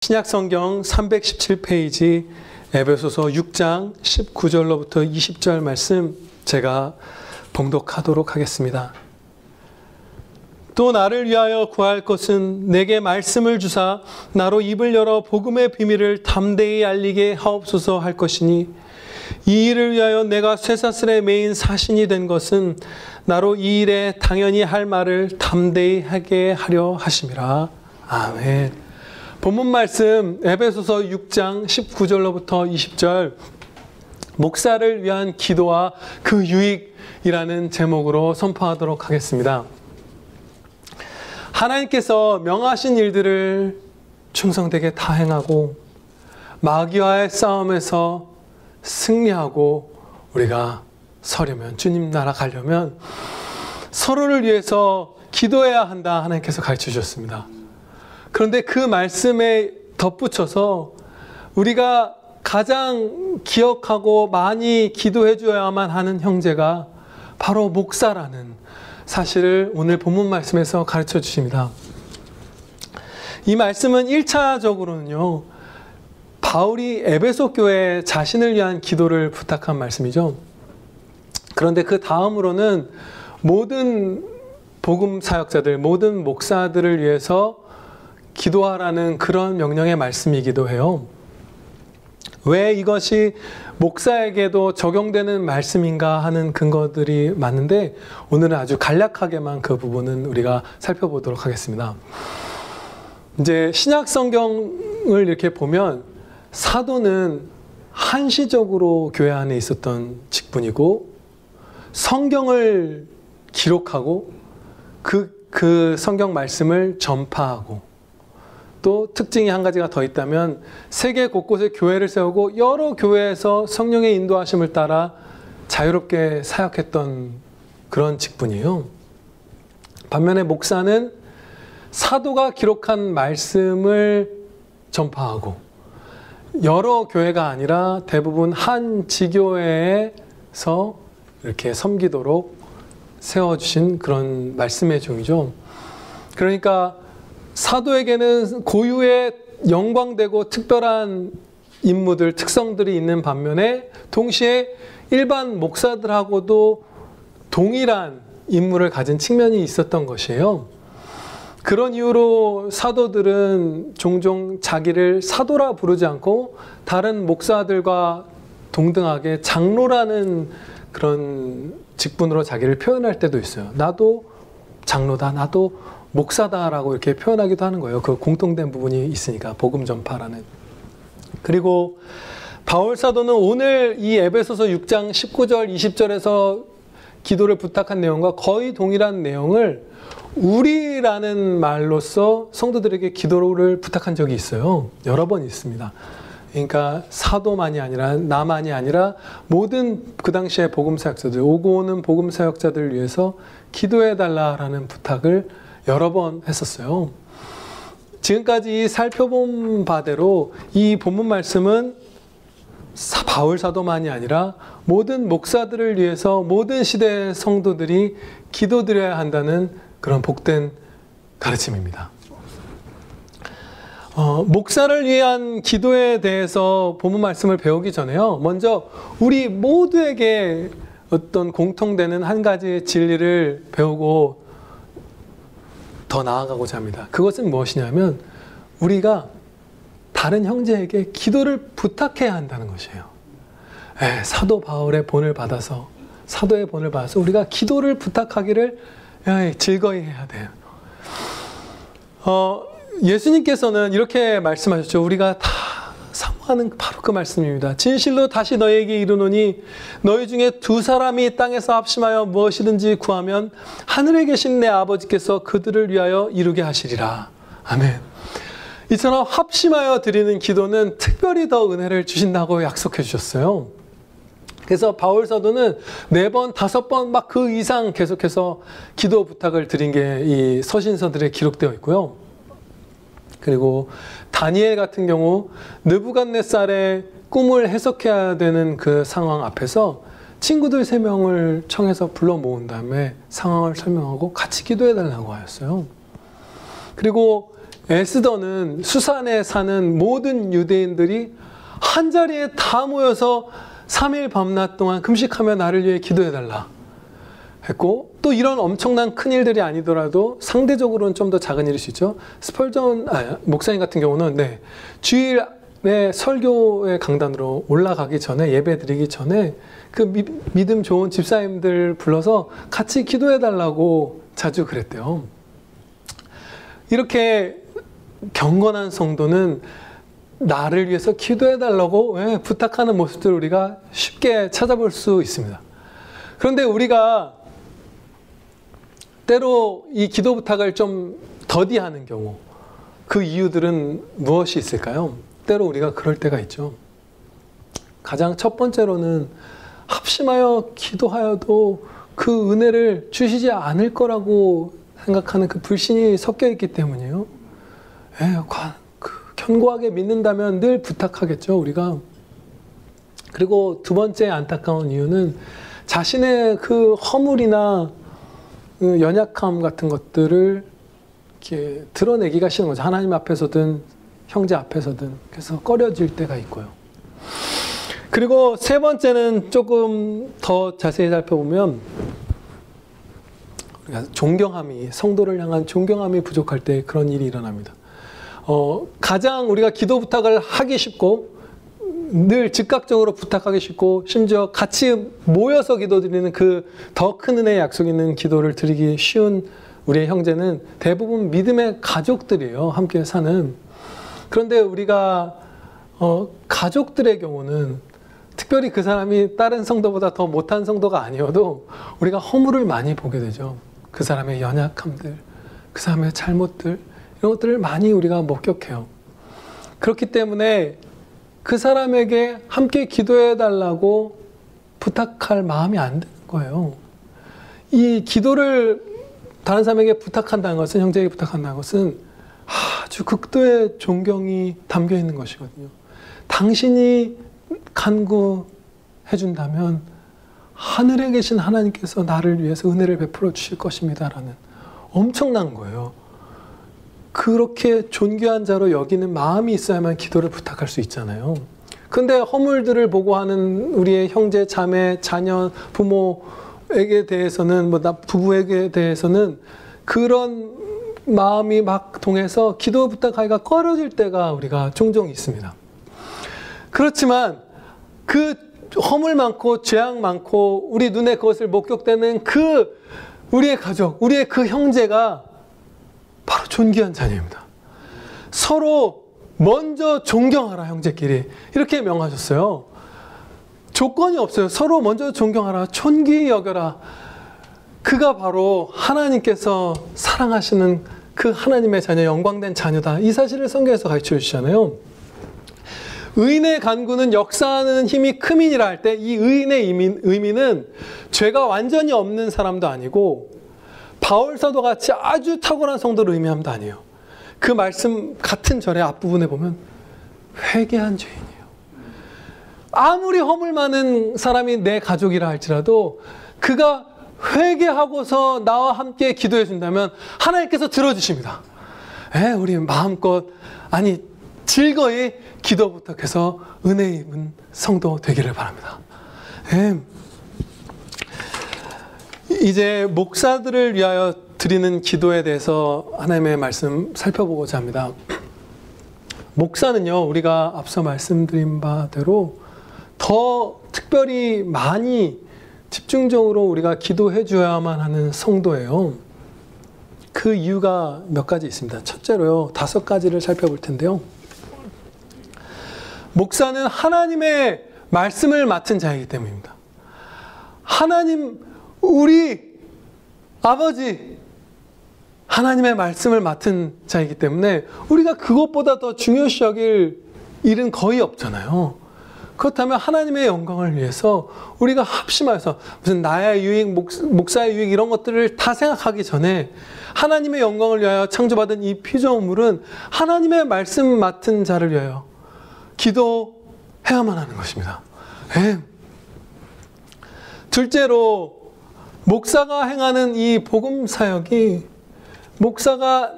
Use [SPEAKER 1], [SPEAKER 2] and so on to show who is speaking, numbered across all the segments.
[SPEAKER 1] 신약성경 317페이지 에베소서 6장 19절로부터 20절 말씀 제가 봉독하도록 하겠습니다. 또 나를 위하여 구할 것은 내게 말씀을 주사 나로 입을 열어 복음의 비밀을 담대히 알리게 하옵소서 할 것이니 이 일을 위하여 내가 쇠사슬에 매인 사신이 된 것은 나로 이 일에 당연히 할 말을 담대히 하게 하려 하심이라. 아멘. 본문 말씀 에베소서 6장 19절로부터 20절 목사를 위한 기도와 그 유익이라는 제목으로 선포하도록 하겠습니다. 하나님께서 명하신 일들을 충성되게 다 행하고 마귀와의 싸움에서 승리하고 우리가 서려면, 주님 나라 가려면 서로를 위해서 기도해야 한다 하나님께서 가르쳐 주셨습니다. 그런데 그 말씀에 덧붙여서 우리가 가장 기억하고 많이 기도해 줘야만 하는 형제가 바로 목사라는 사실을 오늘 본문 말씀에서 가르쳐 주십니다. 이 말씀은 1차적으로는요, 바울이 에베소 교회 자신을 위한 기도를 부탁한 말씀이죠. 그런데 그 다음으로는 모든 복음 사역자들, 모든 목사들을 위해서 기도하라는 그런 명령의 말씀이기도 해요. 왜 이것이 목사에게도 적용되는 말씀인가 하는 근거들이 많은데 오늘은 아주 간략하게만 그 부분은 우리가 살펴보도록 하겠습니다. 이제 신약 성경을 이렇게 보면 사도는 한시적으로 교회 안에 있었던 직분이고 성경을 기록하고 그 성경 말씀을 전파하고 또 특징이 한 가지가 더 있다면 세계 곳곳에 교회를 세우고 여러 교회에서 성령의 인도하심을 따라 자유롭게 사역했던 그런 직분이에요. 반면에 목사는 사도가 기록한 말씀을 전파하고 여러 교회가 아니라 대부분 한 지교회에서 이렇게 섬기도록 세워주신 그런 말씀의 종이죠. 그러니까 사도에게는 고유의 영광되고 특별한 임무들, 특성들이 있는 반면에 동시에 일반 목사들하고도 동일한 임무를 가진 측면이 있었던 것이에요. 그런 이유로 사도들은 종종 자기를 사도라 부르지 않고 다른 목사들과 동등하게 장로라는 그런 직분으로 자기를 표현할 때도 있어요. 나도 장로다, 나도 목사다라고 이렇게 표현하기도 하는 거예요. 그 공통된 부분이 있으니까, 복음 전파라는. 그리고 바울 사도는 오늘 이 에베소서 6장 19절, 20절에서 기도를 부탁한 내용과 거의 동일한 내용을 우리라는 말로써 성도들에게 기도를 부탁한 적이 있어요. 여러 번 있습니다. 그러니까 사도만이 아니라, 나만이 아니라 모든 그 당시의 복음 사역자들, 오고 오는 복음 사역자들을 위해서 기도해 달라라는 부탁을 여러 번 했었어요. 지금까지 살펴본 바대로 이 본문 말씀은 바울 사도만이 아니라 모든 목사들을 위해서 모든 시대의 성도들이 기도드려야 한다는 그런 복된 가르침입니다. 목사를 위한 기도에 대해서 본문 말씀을 배우기 전에요, 먼저 우리 모두에게 어떤 공통되는 한 가지 진리를 배우고 더 나아가고자 합니다. 그것은 무엇이냐면 우리가 다른 형제에게 기도를 부탁해야 한다는 것이에요. 사도 바울의 본을 받아서, 사도의 본을 받아서 우리가 기도를 부탁하기를 즐거이 해야 돼요. 예수님께서는 이렇게 말씀하셨죠. 우리가 다 사모하는 바로 그 말씀입니다. 진실로 다시 너희에게 이르노니 너희 중에 두 사람이 땅에서 합심하여 무엇이든지 구하면 하늘에 계신 내 아버지께서 그들을 위하여 이루게 하시리라. 아멘. 이처럼 합심하여 드리는 기도는 특별히 더 은혜를 주신다고 약속해 주셨어요. 그래서 바울 사도는 4번, 5번 막 그 이상 계속해서 기도 부탁을 드린 게 이 서신서들에 기록되어 있고요. 그리고 다니엘 같은 경우 느부갓네살의 꿈을 해석해야 되는 그 상황 앞에서 친구들 3명을 청해서 불러 모은 다음에 상황을 설명하고 같이 기도해 달라고 하였어요. 그리고 에스더는 수산에 사는 모든 유대인들이 한자리에 다 모여서 3일 밤낮 동안 금식하며 나를 위해 기도해달라 했고, 또 이런 엄청난 큰 일들이 아니더라도 상대적으로는 좀 더 작은 일일 수 있죠. 스펄전 목사님 같은 경우는 주일에 설교의 강단으로 올라가기 전에, 예배 드리기 전에 그 믿음 좋은 집사님들 불러서 같이 기도해달라고 자주 그랬대요. 이렇게 경건한 성도는 나를 위해서 기도해달라고 부탁하는 모습들을 우리가 쉽게 찾아볼 수 있습니다. 그런데 우리가 때로 이 기도 부탁을 좀 더디하는 경우, 그 이유들은 무엇이 있을까요? 때로 우리가 그럴 때가 있죠. 가장 첫 번째로는 합심하여 기도하여도 그 은혜를 주시지 않을 거라고 생각하는 그 불신이 섞여 있기 때문이에요. 견고하게 믿는다면 늘 부탁하겠죠, 우리가. 그리고 두 번째 안타까운 이유는 자신의 그 허물이나 연약함 같은 것들을 이렇게 드러내기가 싫은 거죠. 하나님 앞에서든 형제 앞에서든. 그래서 꺼려질 때가 있고요. 그리고 세 번째는 조금 더 자세히 살펴보면 존경함이, 성도를 향한 존경함이 부족할 때 그런 일이 일어납니다. 가장 우리가 기도 부탁을 하기 쉽고 늘 즉각적으로 부탁하기 쉽고 심지어 같이 모여서 기도드리는 그 더 큰 은혜의 약속 있는 기도를 드리기 쉬운 우리의 형제는 대부분 믿음의 가족들이에요. 함께 사는. 그런데 우리가 가족들의 경우는 특별히 그 사람이 다른 성도보다 더 못한 성도가 아니어도 우리가 허물을 많이 보게 되죠. 그 사람의 연약함들, 그 사람의 잘못들, 이런 것들을 많이 우리가 목격해요. 그렇기 때문에 그 사람에게 함께 기도해 달라고 부탁할 마음이 안 드는 거예요. 이 기도를 다른 사람에게 부탁한다는 것은, 형제에게 부탁한다는 것은 아주 극도의 존경이 담겨 있는 것이거든요. 당신이 간구해 준다면 하늘에 계신 하나님께서 나를 위해서 은혜를 베풀어 주실 것입니다라는 엄청난 거예요. 그렇게 존귀한 자로 여기는 마음이 있어야만 기도를 부탁할 수 있잖아요. 근데 허물들을 보고하는 우리의 형제, 자매, 자녀, 부모에게 대해서는, 부부에게 대해서는 그런 마음이 막 동해서 기도 부탁하기가 꺼려질 때가 우리가 종종 있습니다. 그렇지만 그 허물 많고 죄악 많고 우리 눈에 그것을 목격되는 그 우리의 가족, 우리의 그 형제가 바로 존귀한 자녀입니다. 서로 먼저 존경하라, 형제끼리. 이렇게 명하셨어요. 조건이 없어요. 서로 먼저 존경하라, 존귀히 여겨라. 그가 바로 하나님께서 사랑하시는 그 하나님의 자녀, 영광된 자녀다. 이 사실을 성경에서 가르쳐 주시잖아요. 의인의 간구는 역사하는 힘이 크민이라 할 때 이 의인의 의미는 죄가 완전히 없는 사람도 아니고 바울 사도 같이 아주 탁월한 성도를 의미함도 아니에요. 그 말씀 같은 절의 앞부분에 보면 회개한 죄인이에요. 아무리 허물 많은 사람이 내 가족이라 할지라도 그가 회개하고서 나와 함께 기도해 준다면 하나님께서 들어주십니다. 우리 마음껏, 즐거이 기도 부탁해서 은혜 입은 성도 되기를 바랍니다. 이제 목사들을 위하여 드리는 기도에 대해서 하나님의 말씀 살펴보고자 합니다. 목사는요, 우리가 앞서 말씀드린 바대로 더 특별히 많이 집중적으로 우리가 기도해 줘야만 하는 성도예요. 그 이유가 몇 가지 있습니다. 첫째로요, 5가지를 살펴볼 텐데요. 목사는 하나님의 말씀을 맡은 자이기 때문입니다. 하나님, 우리 아버지, 하나님의 말씀을 맡은 자이기 때문에 우리가 그것보다 더 중요시 여길 일은 거의 없잖아요. 그렇다면 하나님의 영광을 위해서 우리가 합심해서 무슨 나의 유익, 목사의 유익 이런 것들을 다 생각하기 전에 하나님의 영광을 위하여 창조받은 이 피조물은 하나님의 말씀 맡은 자를 위하여 기도해야만 하는 것입니다. 둘째로 목사가 행하는 이 복음 사역이 목사가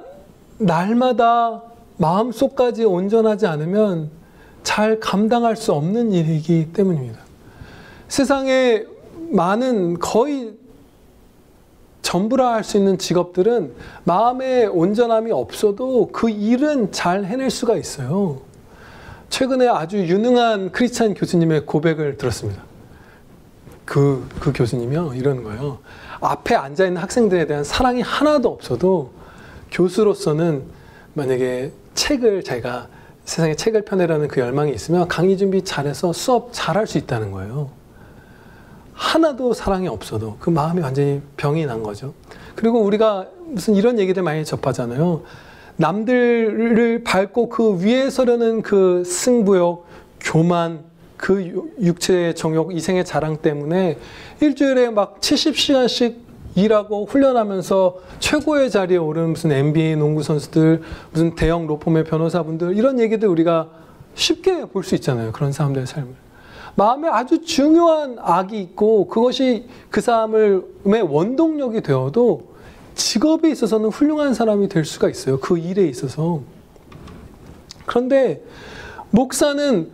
[SPEAKER 1] 날마다 마음속까지 온전하지 않으면 잘 감당할 수 없는 일이기 때문입니다. 세상에 많은 거의 전부라 할 수 있는 직업들은 마음의 온전함이 없어도 그 일은 잘 해낼 수가 있어요. 최근에 아주 유능한 크리스찬 교수님의 고백을 들었습니다. 그 교수님이요, 이런 거예요. 앞에 앉아있는 학생들에 대한 사랑이 하나도 없어도 교수로서는 만약에 자기가 세상에 책을 펴내라는 그 열망이 있으면 강의 준비 잘해서 수업 잘할 수 있다는 거예요. 하나도 사랑이 없어도 그 마음이 완전히 병이 난 거죠. 그리고 우리가 무슨 이런 얘기들 많이 접하잖아요. 남들을 밟고 그 위에 서려는 그 승부욕, 교만, 그 육체의 정욕, 이생의 자랑 때문에 일주일에 막 70시간씩 일하고 훈련하면서 최고의 자리에 오른 무슨 NBA 농구 선수들, 무슨 대형 로펌의 변호사분들, 이런 얘기들 우리가 쉽게 볼 수 있잖아요. 그런 사람들의 삶을. 마음에 아주 중요한 악이 있고 그것이 그 사람의 원동력이 되어도 직업에 있어서는 훌륭한 사람이 될 수가 있어요. 그 일에 있어서. 그런데 목사는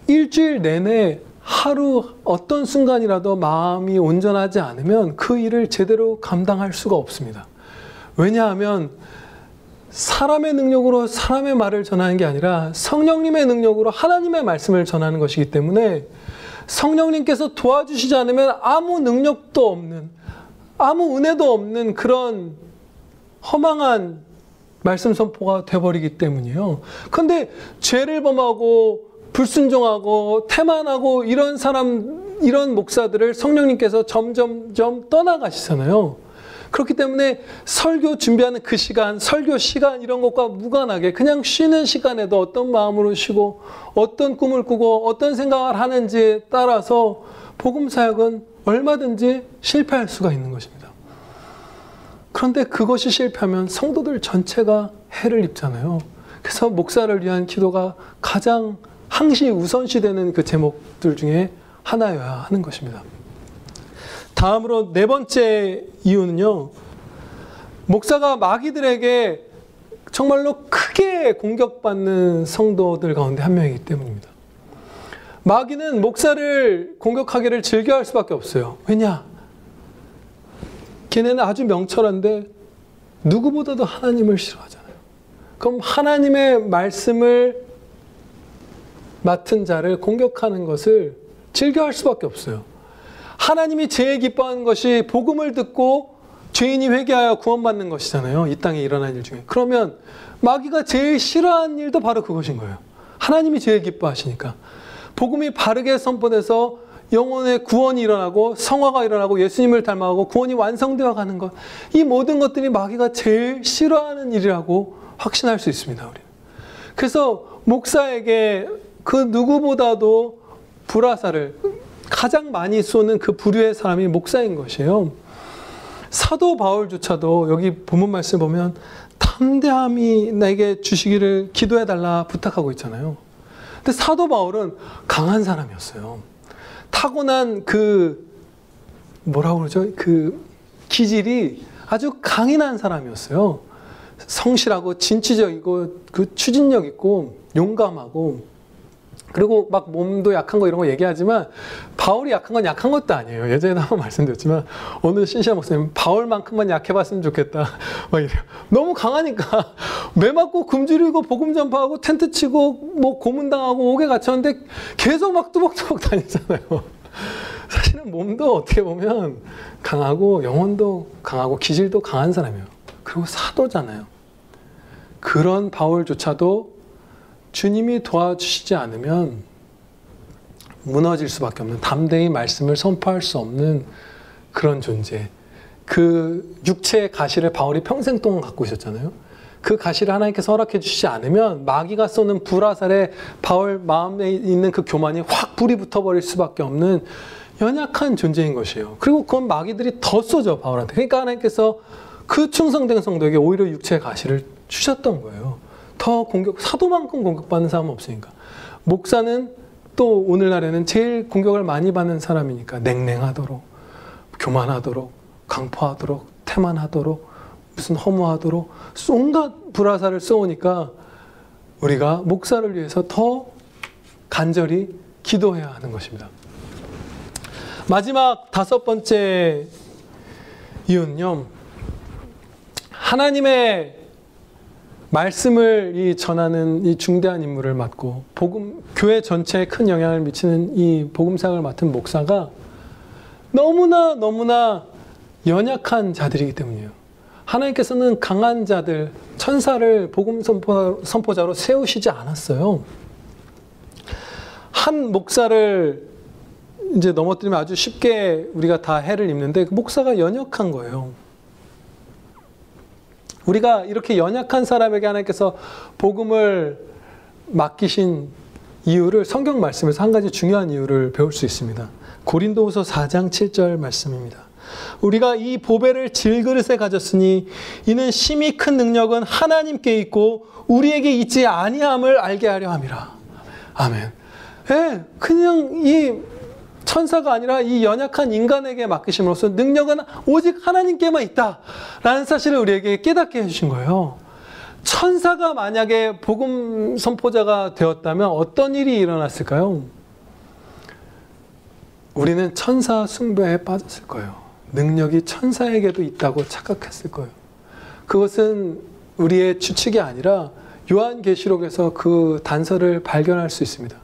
[SPEAKER 1] 일주일 내내 하루 어떤 순간이라도 마음이 온전하지 않으면 그 일을 제대로 감당할 수가 없습니다. 왜냐하면 사람의 능력으로 사람의 말을 전하는 게 아니라 성령님의 능력으로 하나님의 말씀을 전하는 것이기 때문에 성령님께서 도와주시지 않으면 아무 능력도 없는, 아무 은혜도 없는 그런 허망한 말씀 선포가 돼버리기 때문이에요. 그런데 죄를 범하고 불순종하고 태만하고 이런 목사들을 성령님께서 점점점 떠나가시잖아요. 그렇기 때문에 설교 준비하는 그 시간, 설교 시간 이런 것과 무관하게 그냥 쉬는 시간에도 어떤 마음으로 쉬고 어떤 꿈을 꾸고 어떤 생각을 하는지에 따라서 복음 사역은 얼마든지 실패할 수가 있는 것입니다. 그런데 그것이 실패하면 성도들 전체가 해를 입잖아요. 그래서 목사를 위한 기도가 가장 항시 우선시되는 그 제목들 중에 하나여야 하는 것입니다. 다음으로 네 번째 이유는요. 목사가 마귀들에게 정말로 크게 공격받는 성도들 가운데 한 명이기 때문입니다. 마귀는 목사를 공격하기를 즐겨할 수밖에 없어요. 왜냐? 걔네는 아주 명철한데 누구보다도 하나님을 싫어하잖아요. 그럼 하나님의 말씀을 맡은 자를 공격하는 것을 즐겨할 수밖에 없어요. 하나님이 제일 기뻐하는 것이 복음을 듣고 죄인이 회개하여 구원받는 것이잖아요. 이 땅에 일어난 일 중에. 그러면 마귀가 제일 싫어하는 일도 바로 그것인 거예요. 하나님이 제일 기뻐하시니까. 복음이 바르게 선포돼서 영혼의 구원이 일어나고 성화가 일어나고 예수님을 닮아가고 구원이 완성되어 가는 것. 이 모든 것들이 마귀가 제일 싫어하는 일이라고 확신할 수 있습니다. 우리는. 그래서 목사에게 그 누구보다도 불화살을 가장 많이 쏘는 그 부류의 사람이 목사인 것이에요. 사도 바울조차도 여기 본문 말씀 보면 담대함이 나에게 주시기를 기도해달라 부탁하고 있잖아요. 근데 사도 바울은 강한 사람이었어요. 타고난 뭐라고 그러죠? 기질이 아주 강인한 사람이었어요. 성실하고 진취적이고 추진력 있고 용감하고 그리고 막 몸도 약한 거 이런 거 얘기하지만 바울이 약한 건 약한 것도 아니에요. 예전에도 한번 말씀드렸지만 오늘 신시아 목사님 바울만큼만 약해봤으면 좋겠다. 막 이래요. 너무 강하니까 매 맞고 굶주리고 복음 전파하고 텐트 치고 뭐 고문당하고 옥에 갇혔는데 계속 막 뚜벅뚜벅 다니잖아요. 사실은 몸도 어떻게 보면 강하고 영혼도 강하고 기질도 강한 사람이에요. 그리고 사도잖아요. 그런 바울조차도 주님이 도와주시지 않으면 무너질 수밖에 없는, 담대히 말씀을 선포할 수 없는 그런 존재. 그 육체의 가시를 바울이 평생 동안 갖고 있었잖아요. 그 가시를 하나님께서 허락해 주시지 않으면 마귀가 쏘는 불화살에 바울 마음에 있는 그 교만이 확 불이 붙어버릴 수밖에 없는 연약한 존재인 것이에요. 그리고 그건 마귀들이 더 쏘죠, 바울한테. 그러니까 하나님께서 그 충성된 성도에게 오히려 육체의 가시를 주셨던 거예요. 더 사도만큼 공격받는 사람은 없으니까. 목사는 또 오늘날에는 제일 공격을 많이 받는 사람이니까 냉랭하도록, 교만하도록, 강포하도록, 태만하도록 무슨 허무하도록 온갖 불화살을 쏘으니까 우리가 목사를 위해서 더 간절히 기도해야 하는 것입니다. 마지막 5번째 이유는요, 하나님의 말씀을 전하는 이 중대한 임무를 맡고 교회 전체에 큰 영향을 미치는 이 복음상을 맡은 목사가 너무나 연약한 자들이기 때문이에요. 하나님께서는 강한 자들, 천사를 복음 선포자로 세우시지 않았어요. 한 목사를 이제 넘어뜨리면 아주 쉽게 우리가 다 해를 입는데 그 목사가 연약한 거예요. 우리가 이렇게 연약한 사람에게 하나님께서 복음을 맡기신 이유를 성경 말씀에서 한 가지 중요한 이유를 배울 수 있습니다. 고린도후서 4장 7절 말씀입니다. 우리가 이 보배를 질그릇에 가졌으니 이는 심히 큰 능력은 하나님께 있고 우리에게 있지 아니함을 알게 하려 함이라. 아멘. 예, 그냥 이 천사가 아니라 이 연약한 인간에게 맡기심으로써 능력은 오직 하나님께만 있다라는 사실을 우리에게 깨닫게 해주신 거예요. 천사가 만약에 복음 선포자가 되었다면 어떤 일이 일어났을까요? 우리는 천사 숭배에 빠졌을 거예요. 능력이 천사에게도 있다고 착각했을 거예요. 그것은 우리의 추측이 아니라 요한계시록에서 그 단서를 발견할 수 있습니다.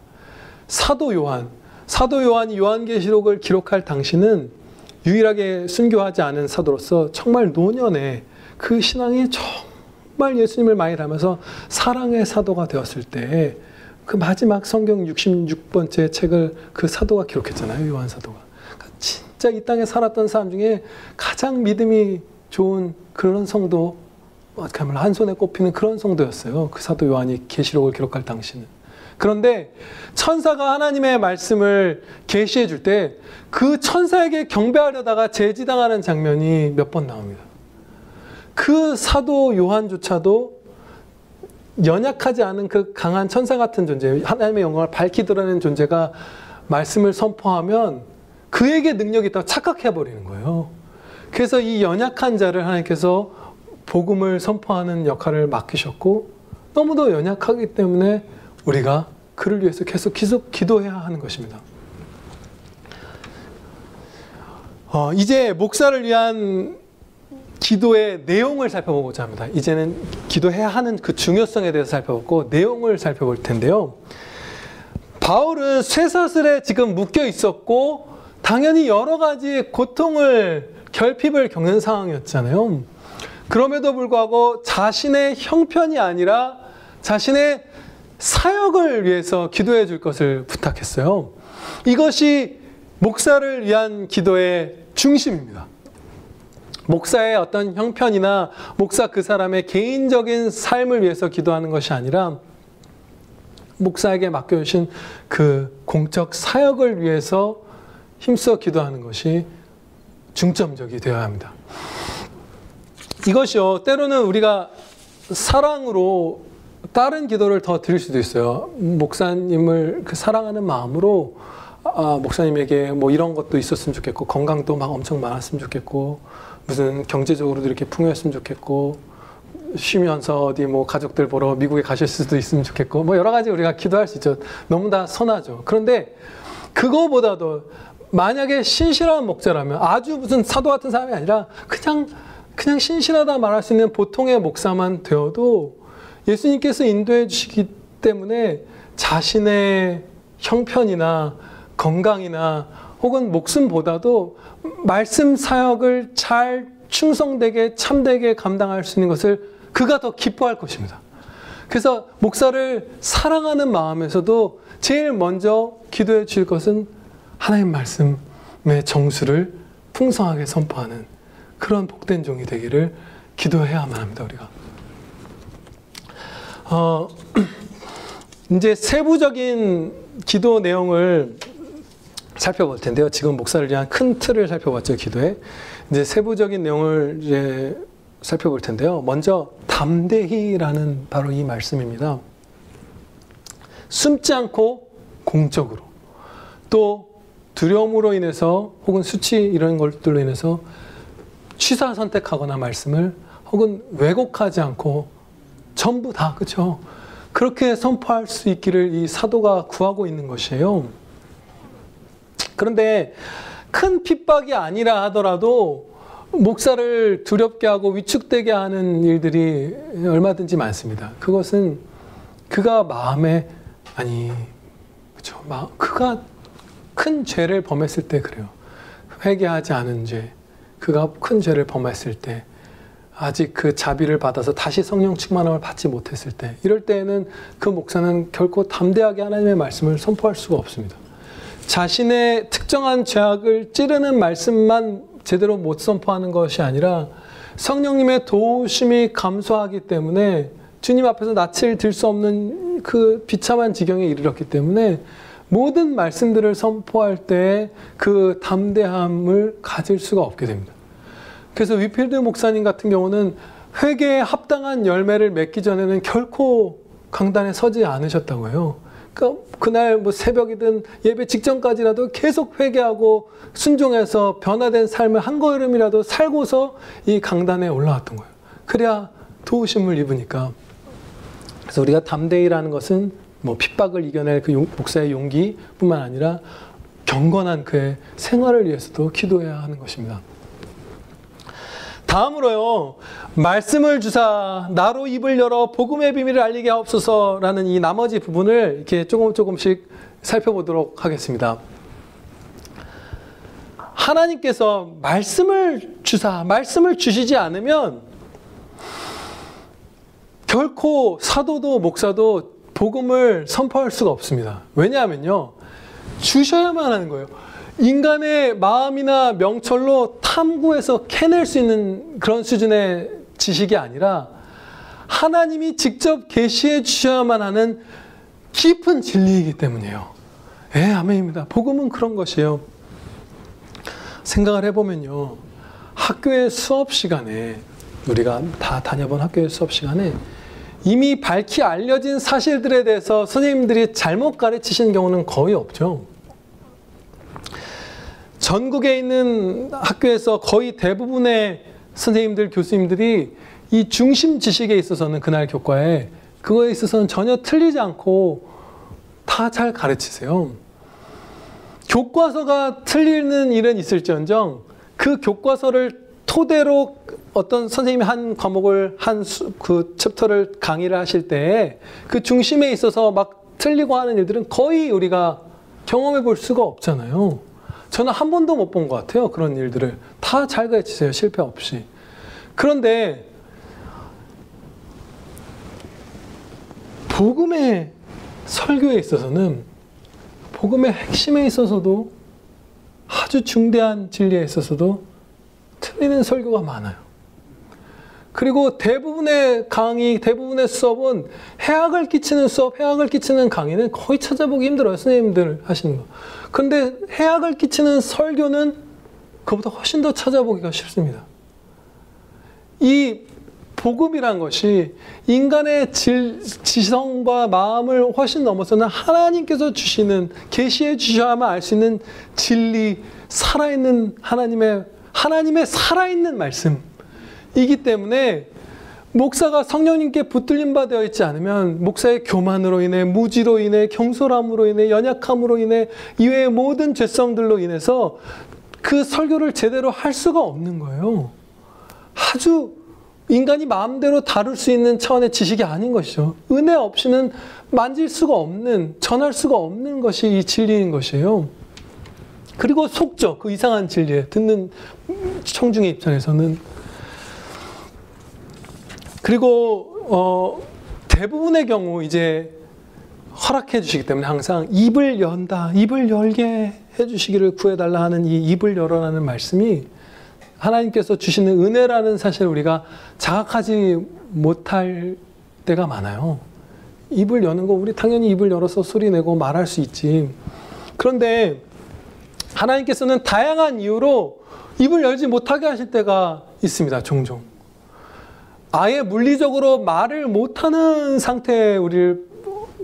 [SPEAKER 1] 사도 요한이 요한계시록을 기록할 당시는 유일하게 순교하지 않은 사도로서 정말 노년에 그 신앙이 정말 예수님을 많이 닮아서 사랑의 사도가 되었을 때 그 마지막 성경 66번째 책을 그 사도가 기록했잖아요. 요한 사도가. 그러니까 진짜 이 땅에 살았던 사람 중에 가장 믿음이 좋은 그런 성도, 어떻게 하면 한 손에 꼽히는 그런 성도였어요. 그 사도 요한이 계시록을 기록할 당시는. 그런데 천사가 하나님의 말씀을 계시해 줄 때 그 천사에게 경배하려다가 제지당하는 장면이 몇 번 나옵니다. 그 사도 요한조차도 연약하지 않은 그 강한 천사 같은 존재, 하나님의 영광을 밝히 드러내는 존재가 말씀을 선포하면 그에게 능력이 있다고 착각해버리는 거예요. 그래서 이 연약한 자를 하나님께서 복음을 선포하는 역할을 맡기셨고 너무도 연약하기 때문에 우리가 그를 위해서 계속 기도해야 하는 것입니다. 이제 목사를 위한 기도의 내용을 살펴보고자 합니다. 이제는 기도해야 하는 그 중요성에 대해서 살펴보고 내용을 살펴볼 텐데요. 바울은 쇠사슬에 지금 묶여 있었고 당연히 여러 가지 고통을, 결핍을 겪는 상황이었잖아요. 그럼에도 불구하고 자신의 형편이 아니라 자신의 사역을 위해서 기도해 줄 것을 부탁했어요. 이것이 목사를 위한 기도의 중심입니다. 목사의 어떤 형편이나 목사 그 사람의 개인적인 삶을 위해서 기도하는 것이 아니라 목사에게 맡겨주신 그 공적 사역을 위해서 힘써 기도하는 것이 중점적이 되어야 합니다. 이것이요, 때로는 우리가 사랑으로 다른 기도를 더 드릴 수도 있어요. 목사님을 사랑하는 마음으로 목사님에게 뭐 이런 것도 있었으면 좋겠고, 건강도 막 엄청 많았으면 좋겠고, 무슨 경제적으로도 이렇게 풍요했으면 좋겠고, 쉬면서 어디 뭐 가족들 보러 미국에 가실 수도 있으면 좋겠고, 뭐 여러 가지 우리가 기도할 수 있죠. 너무 다 선하죠. 그런데 그거보다도 만약에 신실한 목자라면, 아주 무슨 사도 같은 사람이 아니라 그냥 신실하다 말할 수 있는 보통의 목사만 되어도 예수님께서 인도해 주시기 때문에 자신의 형편이나 건강이나 혹은 목숨보다도 말씀 사역을 잘 충성되게 참되게 감당할 수 있는 것을 그가 더 기뻐할 것입니다. 그래서 목사를 사랑하는 마음에서도 제일 먼저 기도해 주실 것은 하나님 말씀의 정수를 풍성하게 선포하는 그런 복된 종이 되기를 기도해야만 합니다. 우리가 이제 세부적인 기도 내용을 살펴볼 텐데요. 지금 목사를 위한 큰 틀을 살펴봤죠, 기도에. 이제 세부적인 내용을 이제 살펴볼 텐데요. 먼저 담대히라는 바로 이 말씀입니다. 숨지 않고 공적으로, 또 두려움으로 인해서 혹은 수치 이런 것들로 인해서 취사 선택하거나 말씀을 혹은 왜곡하지 않고 전부 다, 그렇죠? 그렇게 선포할 수 있기를 이 사도가 구하고 있는 것이에요. 그런데 큰 핍박이 아니라 하더라도 목사를 두렵게 하고 위축되게 하는 일들이 얼마든지 많습니다. 그것은 그가 마음에, 아니, 그렇죠? 그가 큰 죄를 범했을 때 그래요. 회개하지 않은 죄, 그가 큰 죄를 범했을 때, 아직 그 자비를 받아서 다시 성령 충만함을 받지 못했을 때, 이럴 때에는 그 목사는 결코 담대하게 하나님의 말씀을 선포할 수가 없습니다. 자신의 특정한 죄악을 찌르는 말씀만 제대로 못 선포하는 것이 아니라 성령님의 도우심이 감소하기 때문에 주님 앞에서 낯을 들 수 없는 그 비참한 지경에 이르렀기 때문에 모든 말씀들을 선포할 때 그 담대함을 가질 수가 없게 됩니다. 그래서 위필드 목사님 같은 경우는 회개에 합당한 열매를 맺기 전에는 결코 강단에 서지 않으셨다고 해요. 그러니까 그날 뭐 새벽이든 예배 직전까지라도 계속 회개하고 순종해서 변화된 삶을 한 걸음이라도 살고서 이 강단에 올라왔던 거예요. 그래야 도우심을 입으니까. 그래서 우리가 담대히라는 것은 뭐 핍박을 이겨낼 그 목사의 용기뿐만 아니라 경건한 그의 생활을 위해서도 기도해야 하는 것입니다. 다음으로요, 말씀을 주사 나로 입을 열어 복음의 비밀을 알리게 하옵소서라는 이 나머지 부분을 이렇게 조금씩 살펴보도록 하겠습니다. 하나님께서 말씀을 주시지 않으면 결코 사도도 목사도 복음을 선포할 수가 없습니다. 왜냐하면요, 주셔야만 하는 거예요. 인간의 마음이나 명철로 탐구해서 캐낼 수 있는 그런 수준의 지식이 아니라 하나님이 직접 계시해 주셔야만 하는 깊은 진리이기 때문이에요. 예, 아멘입니다. 복음은 그런 것이에요. 생각을 해보면요, 학교의 수업 시간에, 우리가 다 다녀본 학교의 수업 시간에 이미 밝히 알려진 사실들에 대해서 선생님들이 잘못 가르치시는 경우는 거의 없죠. 전국에 있는 학교에서 거의 대부분의 선생님들, 교수님들이 이 중심 지식에 있어서는 그날 교과에 그거에 있어서는 전혀 틀리지 않고 다 잘 가르치세요. 교과서가 틀리는 일은 있을지언정 그 교과서를 토대로 어떤 선생님이 한 과목을 그 챕터를 강의를 하실 때 그 중심에 있어서 막 틀리고 하는 일들은 거의 우리가 경험해 볼 수가 없잖아요. 저는 한 번도 못 본 것 같아요. 그런 일들을 다 잘 가르치세요. 실패 없이. 그런데 복음의 설교에 있어서는, 복음의 핵심에 있어서도, 아주 중대한 진리에 있어서도 틀리는 설교가 많아요. 그리고 대부분의 강의, 대부분의 수업은 해악을 끼치는 수업, 해악을 끼치는 강의는 거의 찾아보기 힘들어요. 선생님들 하시는 거. 그런데 해악을 끼치는 설교는 그보다 훨씬 더 찾아보기가 쉽습니다. 이 복음이란 것이 인간의 지성과 마음을 훨씬 넘어서는 하나님께서 주시는, 계시해 주셔야만 알 수 있는 진리, 살아있는 하나님의 살아있는 말씀이기 때문에 목사가 성령님께 붙들림 바 되어 있지 않으면 목사의 교만으로 인해, 무지로 인해, 경솔함으로 인해, 연약함으로 인해, 이외의 모든 죄성들로 인해서 그 설교를 제대로 할 수가 없는 거예요. 아주 인간이 마음대로 다룰 수 있는 차원의 지식이 아닌 것이죠. 은혜 없이는 만질 수가 없는, 전할 수가 없는 것이 이 진리인 것이에요. 그리고 속죠. 그 이상한 진리에 듣는 청중의 입장에서는. 그리고 대부분의 경우 이제 허락해 주시기 때문에 항상 입을 연다, 입을 열게 해주시기를 구해달라 하는 이 입을 열어라는 말씀이 하나님께서 주시는 은혜라는 사실을 우리가 자각하지 못할 때가 많아요. 입을 여는 거, 우리 당연히 입을 열어서 소리 내고 말할 수 있지. 그런데 하나님께서는 다양한 이유로 입을 열지 못하게 하실 때가 있습니다. 종종. 아예 물리적으로 말을 못하는 상태에 우리를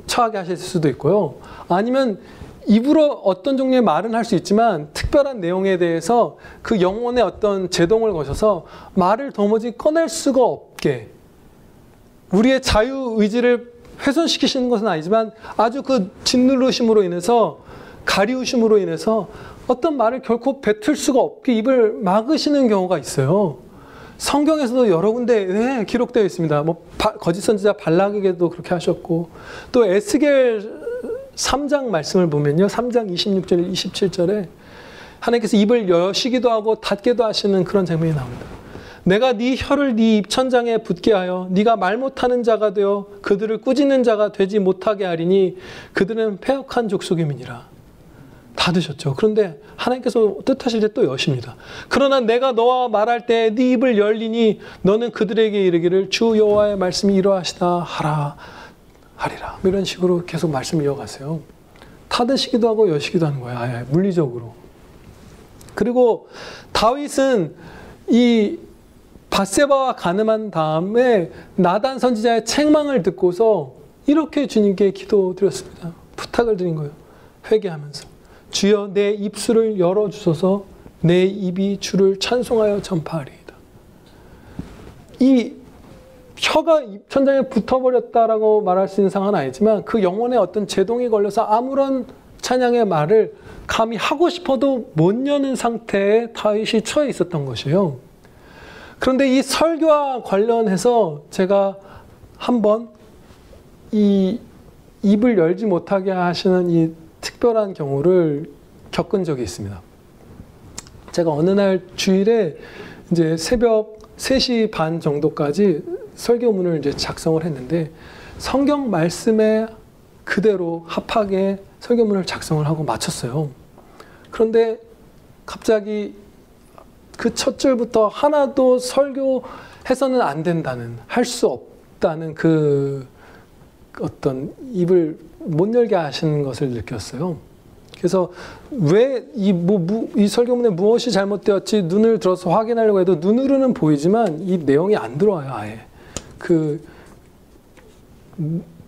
[SPEAKER 1] 처하게 하실 수도 있고요. 아니면 입으로 어떤 종류의 말은 할 수 있지만 특별한 내용에 대해서 그 영혼의 어떤 제동을 거셔서 말을 도무지 꺼낼 수가 없게 우리의 자유의지를 훼손시키시는 것은 아니지만 아주 그 짓누르심으로 인해서 가리우심으로 인해서 어떤 말을 결코 뱉을 수가 없게 입을 막으시는 경우가 있어요. 성경에서도 여러 군데 기록되어 있습니다. 거짓 선지자 발락에게도 그렇게 하셨고 또 에스겔 3장 말씀을 보면요. 3장 26절, 27절에 하나님께서 입을 여시기도 하고 닫기도 하시는 그런 장면이 나옵니다. 내가 네 혀를 네 입천장에 붙게 하여 네가 말 못하는 자가 되어 그들을 꾸짖는 자가 되지 못하게 하리니 그들은 패역한 족속임이니라. 닫으셨죠. 그런데 하나님께서 뜻하실 때 또 여십니다. 그러나 내가 너와 말할 때 네 입을 열리니 너는 그들에게 이르기를 주 여호와의 말씀이 이러하시다 하리라. 이런 식으로 계속 말씀을 이어가세요. 닫으시기도 하고 여시기도 하는 거예요. 아예 물리적으로. 그리고 다윗은 이 밧세바와 간음한 다음에 나단 선지자의 책망을 듣고서 이렇게 주님께 기도드렸습니다. 부탁을 드린 거예요. 회개하면서 주여 내 입술을 열어주소서 내 입이 주를 찬송하여 전파하리이다. 이 혀가 입천장에 붙어버렸다라고 말할 수 있는 상황은 아니지만 그 영혼에 어떤 제동이 걸려서 아무런 찬양의 말을 감히 하고 싶어도 못 여는 상태에 다윗이 처해 있었던 것이에요. 그런데 이 설교와 관련해서 제가 한번 이 입을 열지 못하게 하시는 이 특별한 경우를 겪은 적이 있습니다. 제가 어느 날 주일에 이제 새벽 3시 반 정도까지 설교문을 이제 작성을 했는데 성경 말씀에 그대로 합하게 설교문을 작성을 하고 마쳤어요. 그런데 갑자기 그 첫 줄부터 하나도 설교해서는 안 된다는, 할 수 없다는 그 어떤 입을 못 열게 하시는 것을 느꼈어요. 그래서 왜 이 설교문에 무엇이 잘못되었지 눈을 들어서 확인하려고 해도 눈으로는 보이지만 이 내용이 안 들어와요, 아예.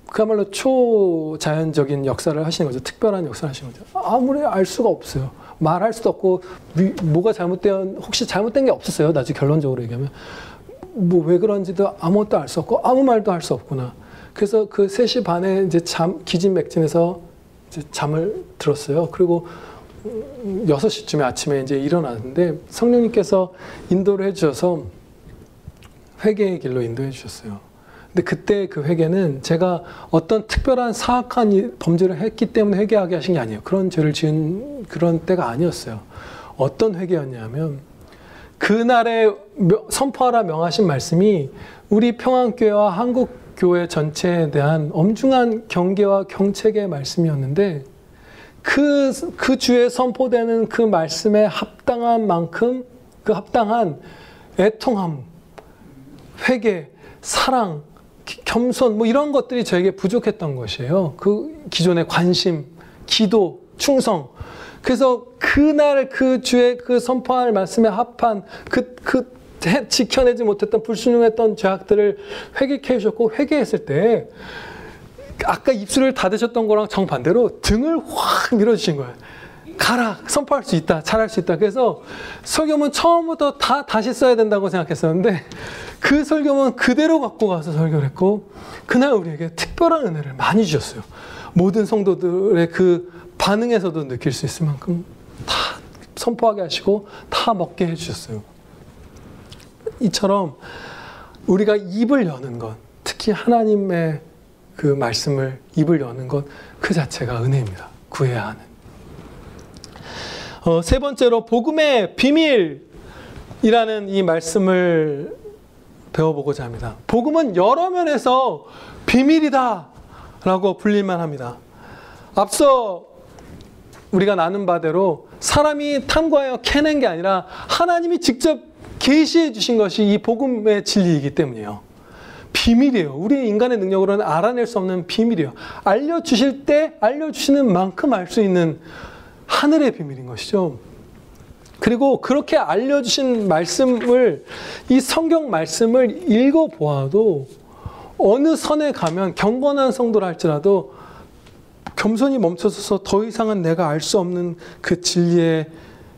[SPEAKER 1] 그야말로 초자연적인 역사를 하시는 거죠. 특별한 역사를 하시는 거죠. 아무리 알 수가 없어요. 말할 수도 없고, 뭐가 혹시 잘못된 게 없었어요. 나중에 결론적으로 얘기하면. 왜 그런지도 아무것도 알 수 없고, 아무 말도 할 수 없구나. 그래서 그 3시 반에 이제 기진맥진해서 이제 잠을 들었어요. 그리고 6시쯤에 아침에 이제 일어났는데 성령님께서 인도를 해주셔서 회개의 길로 인도해 주셨어요. 근데 그때 그 회개는 제가 어떤 특별한 사악한 범죄를 했기 때문에 회개하게 하신 게 아니에요. 그런 죄를 지은 그런 때가 아니었어요. 어떤 회개였냐면 그날에 선포하라 명하신 말씀이 우리 평안교회와 한국교회 전체에 대한 엄중한 경계와 경책의 말씀이었는데 그 주에 선포되는 그 말씀에 합당한 만큼 그 합당한 애통함, 회개, 사랑, 겸손 이런 것들이 저에게 부족했던 것이에요. 그 기존의 관심, 기도, 충성. 그래서 그날 그 주에 그 선포할 말씀에 합한 지켜내지 못했던 불순종했던 죄악들을 회개케 해주셨고 회개했을 때 아까 입술을 닫으셨던 거랑 정반대로 등을 확 밀어주신 거예요. 가라, 선포할 수 있다, 잘할 수 있다. 그래서 설교문 처음부터 다시 써야 된다고 생각했었는데 그 설교문 그대로 갖고 가서 설교를 했고 그날 우리에게 특별한 은혜를 많이 주셨어요. 모든 성도들의 그 반응에서도 느낄 수 있을 만큼 다 선포하게 하시고 다 먹게 해주셨어요. 이처럼 우리가 입을 여는 것, 특히 하나님의 그 말씀을 입을 여는 것 그 자체가 은혜입니다. 구해야 하는. 세 번째로 복음의 비밀이라는 이 말씀을 배워보고자 합니다. 복음은 여러 면에서 비밀이다 라고 불릴만 합니다. 앞서 우리가 나눈 바대로 사람이 탐구하여 캐낸 게 아니라 하나님이 직접 계시해 주신 것이 이 복음의 진리이기 때문이에요. 비밀이에요. 우리 인간의 능력으로는 알아낼 수 없는 비밀이에요. 알려주실 때 알려주시는 만큼 알 수 있는 하늘의 비밀인 것이죠. 그리고 그렇게 알려주신 말씀을, 이 성경 말씀을 읽어보아도 어느 선에 가면 경건한 성도라 할지라도 겸손히 멈춰서서 더 이상은 내가 알 수 없는 그 진리의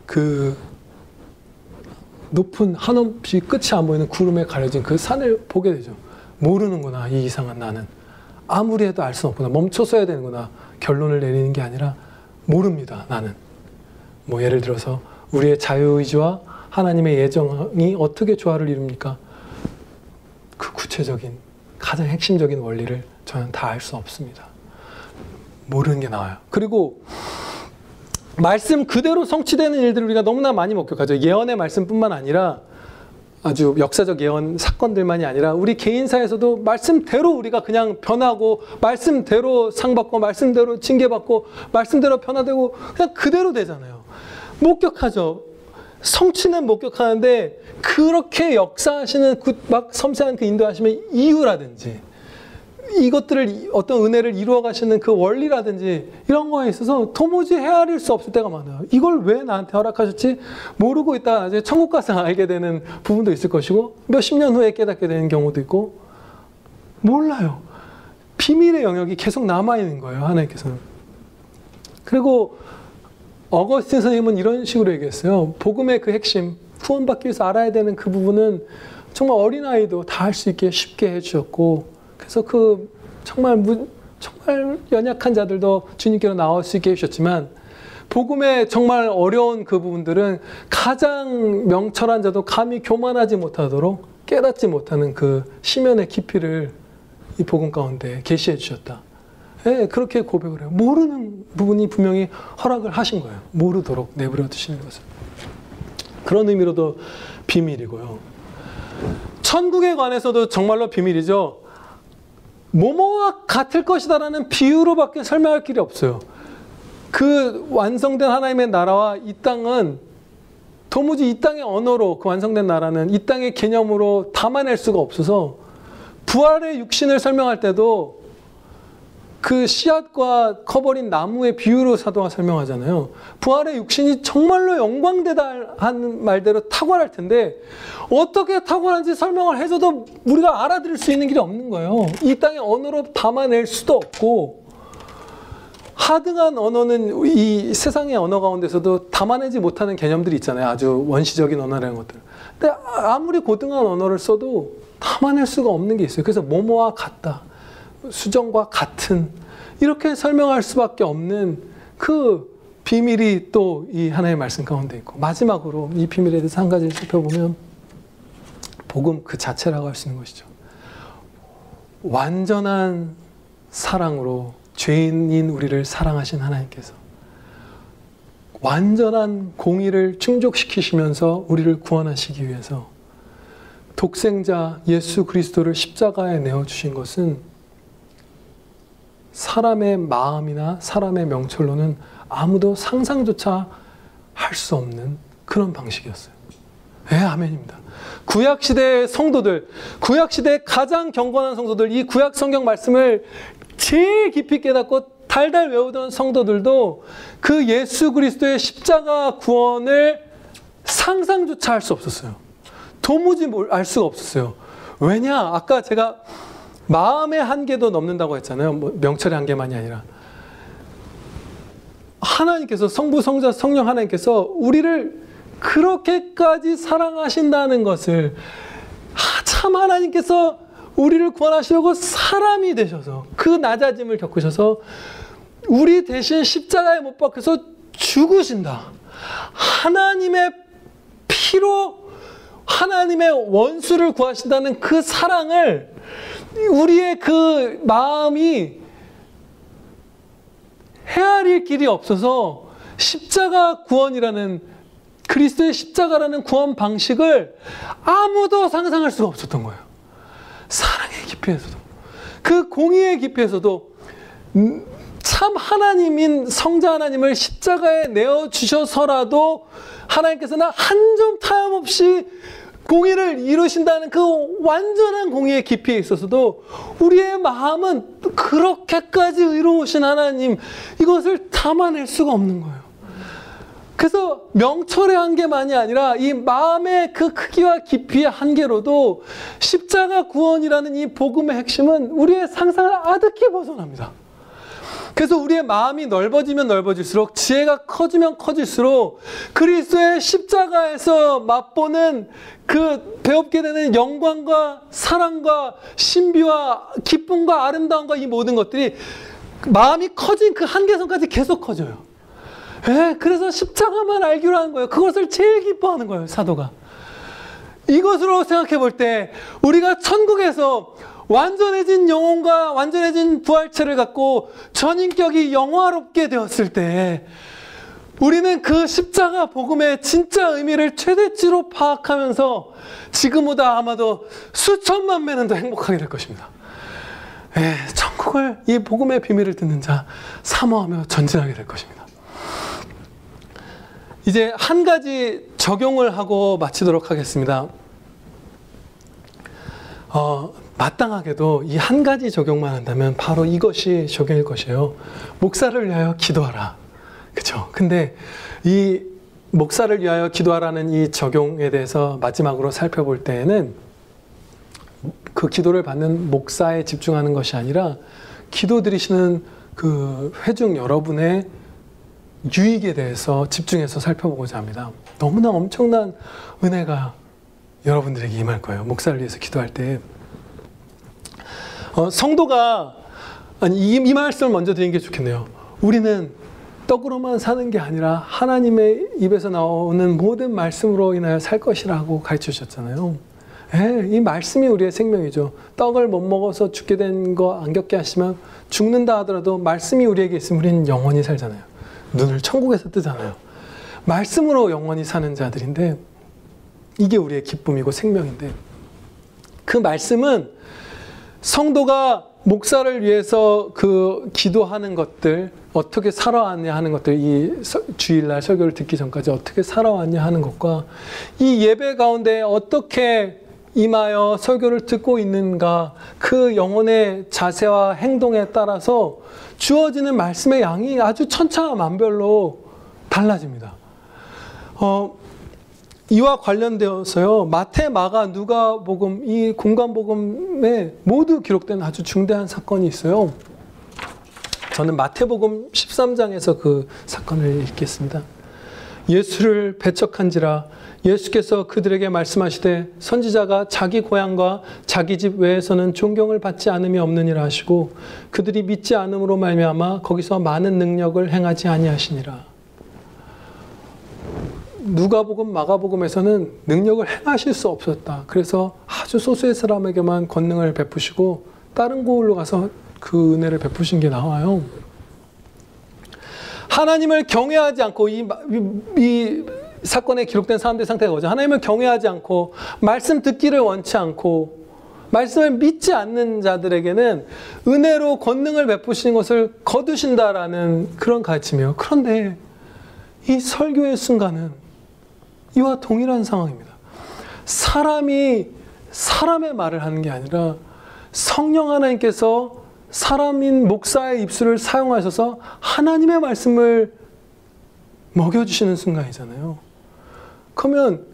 [SPEAKER 1] 그 높은 한없이 끝이 안 보이는 구름에 가려진 그 산을 보게 되죠. 모르는구나, 이 이상한 나는. 아무리 해도 알 수 없구나. 멈춰서야 되는구나. 결론을 내리는 게 아니라 모릅니다, 나는. 뭐 예를 들어서 우리의 자유의지와 하나님의 예정이 어떻게 조화를 이룹니까? 그 구체적인 가장 핵심적인 원리를 저는 다 알 수 없습니다. 모르는 게 나와요. 그리고 말씀 그대로 성취되는 일들을 우리가 너무나 많이 목격하죠. 예언의 말씀뿐만 아니라 아주 역사적 예언 사건들만이 아니라 우리 개인사에서도 말씀대로 우리가 그냥 변하고 말씀대로 상받고 말씀대로 징계받고 말씀대로 변화되고 그냥 그대로 되잖아요. 목격하죠. 성취는 목격하는데 그렇게 역사하시는 막 섬세한 그 인도하심의 이유라든지 이것들을 어떤 은혜를 이루어 가시는 그 원리라든지 이런 거에 있어서 도무지 헤아릴 수 없을 때가 많아요. 이걸 왜 나한테 허락하셨지? 모르고 있다가 나중에 천국 가서 알게 되는 부분도 있을 것이고 몇십 년 후에 깨닫게 되는 경우도 있고 몰라요. 비밀의 영역이 계속 남아있는 거예요. 하나님께서는. 그리고 어거스틴 선생님은 이런 식으로 얘기했어요. 복음의 그 핵심, 구원받기 위해서 알아야 되는 그 부분은 정말 어린아이도 다 할 수 있게 쉽게 해주셨고 그래서 그 정말 연약한 자들도 주님께로 나올 수 있게 해주셨지만 복음의 정말 어려운 그 부분들은 가장 명철한 자도 감히 교만하지 못하도록 깨닫지 못하는 그 심연의 깊이를 이 복음 가운데 계시해 주셨다. 네, 그렇게 고백을 해요. 모르는 부분이 분명히 허락을 하신 거예요. 모르도록 내버려 두시는 것은. 그런 의미로도 비밀이고요. 천국에 관해서도 정말로 비밀이죠. 뭐뭐와 같을 것이다라는 비유로밖에 설명할 길이 없어요. 그 완성된 하나님의 나라와 이 땅은 도무지 이 땅의 언어로 그 완성된 나라는 이 땅의 개념으로 담아낼 수가 없어서 부활의 육신을 설명할 때도 그 씨앗과 커버린 나무의 비유로 사도가 설명하잖아요. 부활의 육신이 정말로 영광되다 하는 말대로 탁월할 텐데 어떻게 탁월한지 설명을 해줘도 우리가 알아들을 수 있는 길이 없는 거예요. 이 땅의 언어로 담아낼 수도 없고 하등한 언어는 이 세상의 언어 가운데서도 담아내지 못하는 개념들이 있잖아요. 아주 원시적인 언어라는 것들. 근데 아무리 고등한 언어를 써도 담아낼 수가 없는 게 있어요. 그래서 뭐뭐와 같다. 수정과 같은 이렇게 설명할 수밖에 없는 그 비밀이 또 이 하나의 말씀 가운데 있고 마지막으로 이 비밀에 대해서 한 가지를 살펴보면 복음 그 자체라고 할 수 있는 것이죠. 완전한 사랑으로 죄인인 우리를 사랑하신 하나님께서 완전한 공의를 충족시키시면서 우리를 구원하시기 위해서 독생자 예수 그리스도를 십자가에 내어주신 것은 사람의 마음이나 사람의 명철로는 아무도 상상조차 할 수 없는 그런 방식이었어요. 네, 아멘입니다. 구약시대의 성도들, 구약시대의 가장 경건한 성도들, 이 구약 성경 말씀을 제일 깊이 깨닫고 달달 외우던 성도들도 그 예수 그리스도의 십자가 구원을 상상조차 할 수 없었어요. 도무지 알 수가 없었어요. 왜냐? 아까 제가 마음의 한계도 넘는다고 했잖아요. 뭐 명철의 한계만이 아니라. 하나님께서 성부, 성자, 성령 하나님께서 우리를 그렇게까지 사랑하신다는 것을 참 하나님께서 우리를 구원하시려고 사람이 되셔서 그 낮아짐을 겪으셔서 우리 대신 십자가에 못 박혀서 죽으신다. 하나님의 피로 하나님의 원수를 구하신다는 그 사랑을 우리의 그 마음이 헤아릴 길이 없어서 십자가 구원이라는 그리스도의 십자가라는 구원 방식을 아무도 상상할 수가 없었던 거예요. 사랑의 깊이에서도 그 공의의 깊이에서도 참 하나님인 성자 하나님을 십자가에 내어주셔서라도 하나님께서는 한 점 타협없이 공의를 이루신다는 그 완전한 공의의 깊이에 있어서도 우리의 마음은 그렇게까지 의로우신 하나님 이것을 담아낼 수가 없는 거예요. 그래서 명철의 한계만이 아니라 이 마음의 그 크기와 깊이의 한계로도 십자가 구원이라는 이 복음의 핵심은 우리의 상상을 아득히 벗어납니다. 그래서 우리의 마음이 넓어지면 넓어질수록, 지혜가 커지면 커질수록 그리스도의 십자가에서 맛보는 그 배웁게 되는 영광과 사랑과 신비와 기쁨과 아름다움과 이 모든 것들이 마음이 커진 그 한계선까지 계속 커져요. 그래서 십자가만 알기로 하는 거예요. 그것을 제일 기뻐하는 거예요, 사도가. 이것으로 생각해 볼 때 우리가 천국에서 완전해진 영혼과 완전해진 부활체를 갖고 전인격이 영화롭게 되었을 때 우리는 그 십자가 복음의 진짜 의미를 최대치로 파악하면서 지금보다 아마도 수천만 배는 더 행복하게 될 것입니다. 천국을, 이 복음의 비밀을 듣는 자 사모하며 전진하게 될 것입니다. 이제 한 가지 적용을 하고 마치도록 하겠습니다. 마땅하게도 이 한 가지 적용만 한다면 바로 이것이 적용일 것이에요. 목사를 위하여 기도하라. 그렇죠? 근데 이 목사를 위하여 기도하라는 이 적용에 대해서 마지막으로 살펴볼 때에는 그 기도를 받는 목사에 집중하는 것이 아니라 기도 드리시는 그 회중 여러분의 유익에 대해서 집중해서 살펴보고자 합니다. 너무나 엄청난 은혜가 여러분들에게 임할 거예요. 목사를 위해서 기도할 때. 성도가, 이 말씀을 먼저 드리는 게 좋겠네요. 우리는 떡으로만 사는 게 아니라 하나님의 입에서 나오는 모든 말씀으로 인하여 살 것이라고 가르쳐 주셨잖아요. 이 말씀이 우리의 생명이죠. 떡을 못 먹어서 죽게 된 거 안 겪게 하시면 죽는다 하더라도 말씀이 우리에게 있으면 우리는 영원히 살잖아요. 눈을 천국에서 뜨잖아요. 말씀으로 영원히 사는 자들인데 이게 우리의 기쁨이고 생명인데, 그 말씀은 성도가 목사를 위해서 그 기도하는 것들, 어떻게 살아왔냐 하는 것들, 이 주일날 설교를 듣기 전까지 어떻게 살아왔냐 하는 것과 이 예배 가운데 어떻게 임하여 설교를 듣고 있는가, 그 영혼의 자세와 행동에 따라서 주어지는 말씀의 양이 아주 천차만별로 달라집니다. 이와 관련되어서요, 마태, 마가, 누가복음, 이 공관복음에 모두 기록된 아주 중대한 사건이 있어요. 저는 마태복음 13장에서 그 사건을 읽겠습니다. 예수를 배척한지라 예수께서 그들에게 말씀하시되 선지자가 자기 고향과 자기 집 외에서는 존경을 받지 않음이 없느니라 하시고 그들이 믿지 않음으로 말미암아 거기서 많은 능력을 행하지 아니하시니라. 누가복음, 마가복음에서는 능력을 행하실 수 없었다. 그래서 아주 소수의 사람에게만 권능을 베푸시고 다른 곳으로 가서 그 은혜를 베푸신 게 나와요. 하나님을 경외하지 않고 이 사건에 기록된 사람들의 상태가 뭐죠? 하나님을 경외하지 않고 말씀 듣기를 원치 않고 말씀을 믿지 않는 자들에게는 은혜로 권능을 베푸시는 것을 거두신다라는 그런 가르침이에요. 그런데 이 설교의 순간은 이와 동일한 상황입니다. 사람이 사람의 말을 하는 게 아니라 성령 하나님께서 사람인 목사의 입술을 사용하셔서 하나님의 말씀을 먹여주시는 순간이잖아요. 그러면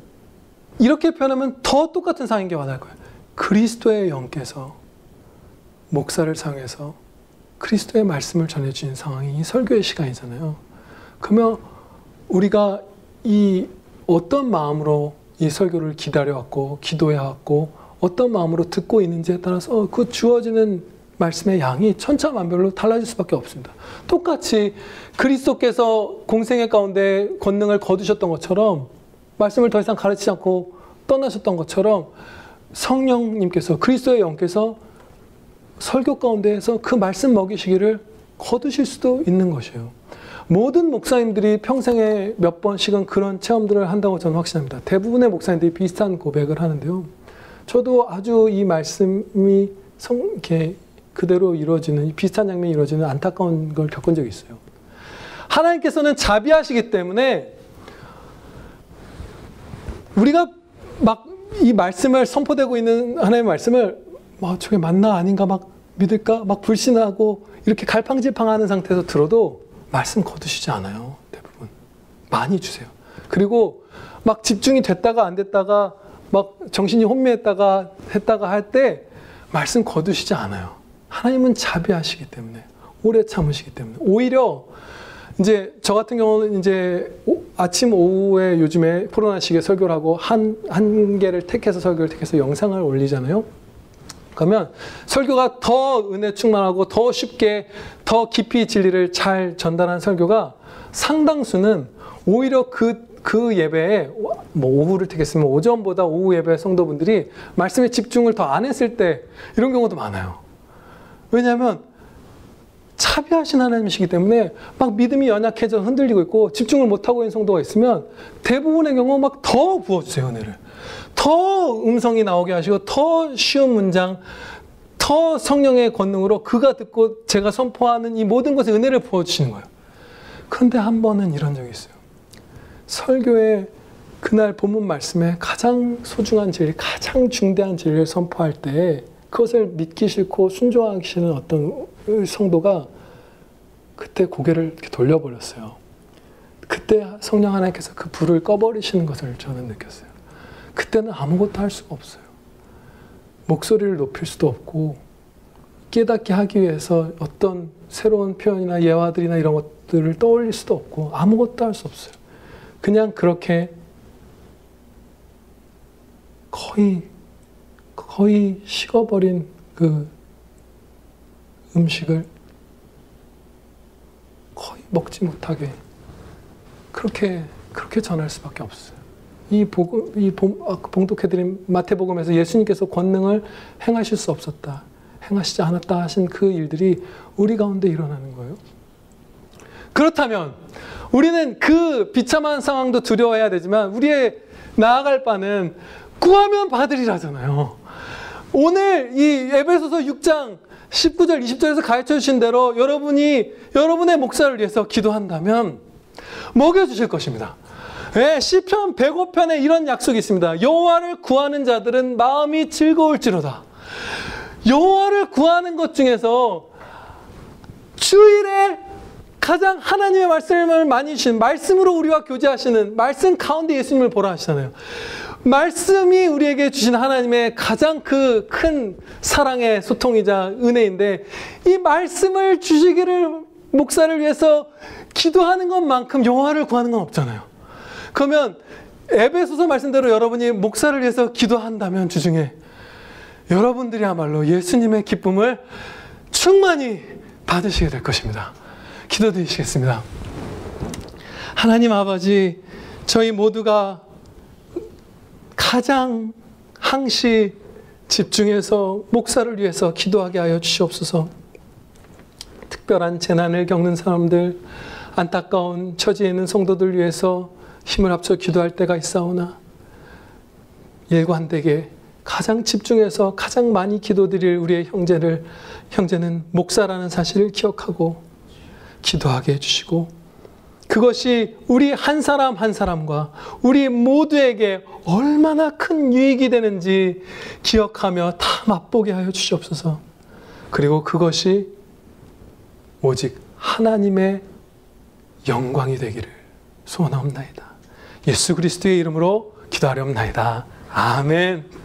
[SPEAKER 1] 이렇게 표현하면 더 똑같은 상황인 게 와닿을 거예요. 그리스도의 영께서 목사를 사용해서 그리스도의 말씀을 전해주신 상황이 이 설교의 시간이잖아요. 그러면 우리가 이 어떤 마음으로 이 설교를 기다려왔고 기도해왔고 어떤 마음으로 듣고 있는지에 따라서 그 주어지는 말씀의 양이 천차만별로 달라질 수밖에 없습니다. 똑같이 그리스도께서 공생애 가운데 권능을 거두셨던 것처럼 말씀을 더 이상 가르치지 않고 떠나셨던 것처럼 성령님께서 그리스도의 영께서 설교 가운데에서 그 말씀 먹이시기를 거두실 수도 있는 것이에요. 모든 목사님들이 평생에 몇 번씩은 그런 체험들을 한다고 저는 확신합니다. 대부분의 목사님들이 비슷한 고백을 하는데요. 저도 아주 이 말씀이 이렇게 그대로 이루어지는, 비슷한 장면이 이루어지는 안타까운 걸 겪은 적이 있어요. 하나님께서는 자비하시기 때문에 우리가 막 이 말씀을 선포되고 있는 하나님의 말씀을 저게 맞나 아닌가 막 믿을까 막 불신하고 이렇게 갈팡질팡하는 상태에서 들어도 말씀 거두시지 않아요. 대부분 많이 주세요. 그리고 막 집중이 됐다가 안 됐다가 막 정신이 혼미했다가 할 때 말씀 거두시지 않아요. 하나님은 자비하시기 때문에 오래 참으시기 때문에. 오히려 이제 저 같은 경우는 이제 아침 오후에 요즘에 코로나 시기에 설교를 하고 한 개를 택해서 설교를 택해서 영상을 올리잖아요. 그러면 설교가 더 은혜 충만하고 더 쉽게 더 깊이 진리를 잘 전달한 설교가 상당수는 오히려 그 예배에 뭐 오후를 택했으면 오전보다 오후 예배 성도분들이 말씀에 집중을 더 안 했을 때 이런 경우도 많아요. 왜냐하면 차비하신 하나님이시기 때문에 막 믿음이 연약해져 흔들리고 있고 집중을 못하고 있는 성도가 있으면 대부분의 경우 막 더 부어주세요, 은혜를. 더 음성이 나오게 하시고 더 쉬운 문장, 더 성령의 권능으로 그가 듣고 제가 선포하는 이 모든 것에 은혜를 부어주시는 거예요. 그런데 한 번은 이런 적이 있어요. 설교에 그날 본문 말씀에 가장 소중한 진리, 가장 중대한 진리를 선포할 때 그것을 믿기 싫고 순종하기 싫은 어떤 성도가 그때 고개를 이렇게 돌려버렸어요. 그때 성령 하나님께서 그 불을 꺼버리시는 것을 저는 느꼈어요. 그때는 아무것도 할 수가 없어요. 목소리를 높일 수도 없고 깨닫게 하기 위해서 어떤 새로운 표현이나 예화들이나 이런 것들을 떠올릴 수도 없고 아무것도 할 수 없어요. 그냥 그렇게 거의 식어버린 그 음식을 거의 먹지 못하게 그렇게 전할 수밖에 없어요. 봉독해드린 마태복음에서 예수님께서 권능을 행하실 수 없었다, 행하시지 않았다 하신 그 일들이 우리 가운데 일어나는 거예요. 그렇다면 우리는 그 비참한 상황도 두려워해야 되지만 우리의 나아갈 바는 구하면 받으리라잖아요. 오늘 이 에베소서 6장 19절 20절에서 가르쳐 주신 대로 여러분이 여러분의 목사를 위해서 기도한다면 먹여주실 것입니다. 네, 시편 105편에 이런 약속이 있습니다. 여호와를 구하는 자들은 마음이 즐거울지로다. 여호와를 구하는 것 중에서 주일에 가장 하나님의 말씀을 많이 주시는, 말씀으로 우리와 교제하시는, 말씀 가운데 예수님을 보라 하시잖아요. 말씀이 우리에게 주신 하나님의 가장 그 큰 사랑의 소통이자 은혜인데 이 말씀을 주시기를 목사를 위해서 기도하는 것만큼 여호와를 구하는 건 없잖아요. 그러면 에베소서 말씀대로 여러분이 목사를 위해서 기도한다면 주중에 여러분들이야말로 예수님의 기쁨을 충만히 받으시게 될 것입니다. 기도드리시겠습니다. 하나님 아버지, 저희 모두가 가장 항시 집중해서 목사를 위해서 기도하게 하여 주시옵소서. 특별한 재난을 겪는 사람들, 안타까운 처지에 있는 성도들 위해서 힘을 합쳐 기도할 때가 있사오나 일관되게 가장 집중해서 가장 많이 기도드릴 우리의 형제는 목사라는 사실을 기억하고 기도하게 해주시고 그것이 우리 한 사람 한 사람과 우리 모두에게 얼마나 큰 유익이 되는지 기억하며 다 맛보게 하여 주시옵소서. 그리고 그것이 오직 하나님의 영광이 되기를 소원하옵나이다. 예수 그리스도의 이름으로 기도하렵나이다. 아멘.